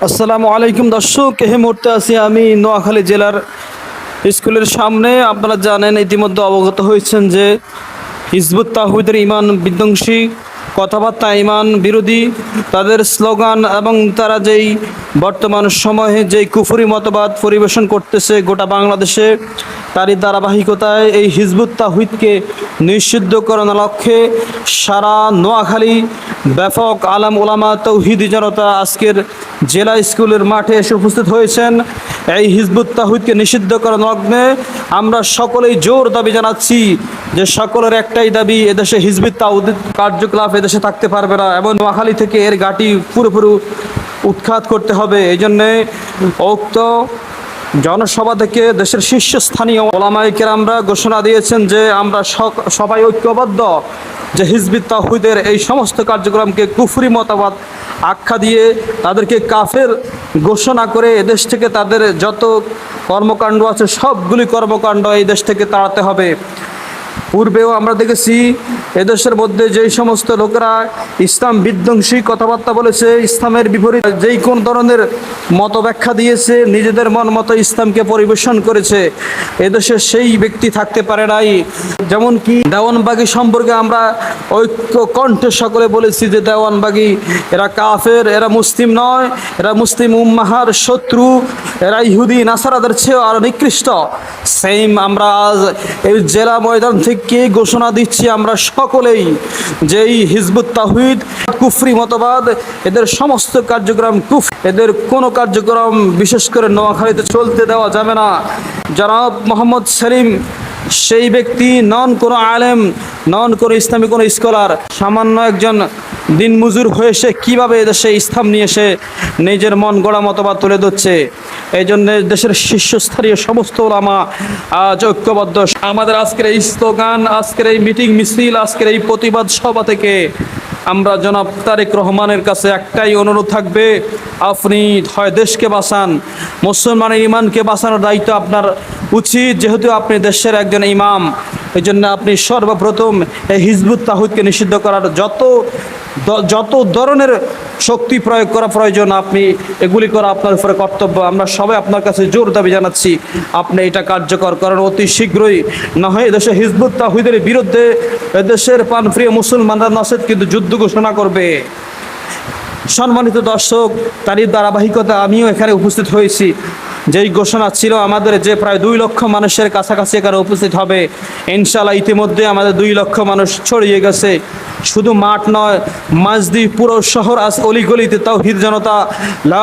আসসালামু আলাইকুম দর্শক, এই মুহূর্তে আছি আমি নোয়াখালী জেলার স্কুলের সামনে। আপনারা জানেন, ইতিমধ্যে অবগত হয়েছেন যে হিজবুত তাওহীদের ইমান বিধ্বংসী কথাবার্তা, ইমান বিরোধী তাদের স্লোগান এবং তারা যেই বর্তমান সময়ে যেই কুফরি মতবাদ পরিবেশন করতেছে গোটা বাংলাদেশে, তারই ধারাবাহিকতায় এই হিজবুত তাওহীদকে নিষিদ্ধ করানোর লক্ষ্যে সারা নোয়াখালী ব্যাপক আলেম ওলামা তৌহিদি জনতা আজকের জেলা স্কুলের মাঠে এসে উপস্থিত হয়েছেন। এই হিজবুত তাওহীদকে নিষিদ্ধ করার লগ্নে আমরা সকলেই জোর দাবি জানাচ্ছি যে সকলের একটাই দাবি, এদেশে হিজবুত তাওহীদ কার্যকলাপ এদেশে থাকতে পারবে না এবং নোয়াখালী থেকে এর ঘাঁটি পুরোপুরি উৎখাত করতে হবে। এই জন্যে উক্ত জনসভা থেকে দেশের শীর্ষস্থানীয় ওলামায়ে কেরামরা ঘোষণা দিয়েছেন যে আমরা সবাই ঐক্যবদ্ধ যে হিজবুত তাওহীদের এই সমস্ত কার্যক্রমকে কুফরি মতবাদ আখ্যা দিয়ে তাদেরকে কাফের ঘোষণা করে এদেশ থেকে তাদের যত কর্মকাণ্ড আছে সবগুলি কর্মকাণ্ড এই দেশ থেকে তাড়াতে হবে। পূর্বেও আমরা দেখেছি এদেশের মধ্যে যেই সমস্ত লোকেরা ইসলাম বিধ্বংসী কথাবার্তা বলেছে, ইসলামের বিপরীত যেই কোন ধরনের মত ব্যাখ্যা দিয়েছে, নিজেদের মন মতো ইসলামকে পরিবেশন করেছে, এদেশে সেই ব্যক্তি থাকতে পারে নাই। যেমন কি দেওয়ানবাগী সম্পর্কে আমরা ঐক্য কণ্ঠে সকলে বলেছি যে দেওয়ানবাগী এরা কাফের, এরা মুসলিম নয়, এরা মুসলিম উম্মাহার শত্রু, এরা ইহুদি নাসারাদের চেয়েও আরো নিকৃষ্ট। সেম আমরা আজ এই জেলা ময়দান থেকে ঘোষণা দিচ্ছি আমরা সকলেই যে এই হিজবুত তাওহীদ কুফরি মতবাদ, এদের সমস্ত কার্যক্রম এদের কোনো কার্যক্রম বিশেষ করে নোয়াখালীতে চলতে দেওয়া যাবে না। জনাব মোহাম্মদ সেলিম সেই ব্যক্তি নন কোনো আলেম, নন কোনো ইসলামী কোনো স্কলার, সামান্য একজন দিনমজুর হয়ে সে কীভাবে এদেশে ইসলাম নিয়ে সে নিজের মন গড়া মতবাদ তুলে ধরছে। এই জন্য দেশের শীর্ষস্থানীয় সমস্ত ওলামা আজ ঐক্যবদ্ধ। আমাদের আজকের এই স্লোগান, আজকের এই মিটিং মিছিল, আজকের এই প্রতিবাদ সভা থেকে আমরা জনাব তারেক রহমানের কাছে একটাই অনুরোধ থাকবে, আপনি হয় দেশকে বাঁচান, মুসলমানের ইমানকে বাঁচানোর দায়িত্ব আপনার উচিত, যেহেতু আপনি দেশের একজন ইমাম। এই জন্য আপনি সর্বপ্রথম এই হিজবুত তাওহীদকে নিষিদ্ধ করার যত ধরনের শক্তি প্রয়োগ করা প্রয়োজন আপনি এগুলি করা আপনার উপরে কর্তব্য। আমরা সবাই আপনার কাছে জোর দাবি জানাচ্ছি আপনি এটা কার্যকর করেন অতি শীঘ্রই, না হয় এদেশে হিজবুত তাওহীদের বিরুদ্ধে এদেশের প্রাণপ্রিয় মুসলমানরা নসেদ কিন্তু যুদ্ধ ঘোষণা করবে। সম্মানিত দর্শক, তারই ধারাবাহিকতা আমিও এখানে উপস্থিত হয়েছি। যেই ঘোষণা ছিল আমাদের যে প্রায় 2 লক্ষ মানুষের কাছাকাছি এখানে উপস্থিত হবে, ইনশাআল্লাহ ইতিমধ্যে আমাদের 2 লক্ষ মানুষ ছড়িয়ে গেছে। শুধু মাঠ নয়, মাঝদি পুরো শহর আজ অলিগলিতে তাওহীদ জনতা লা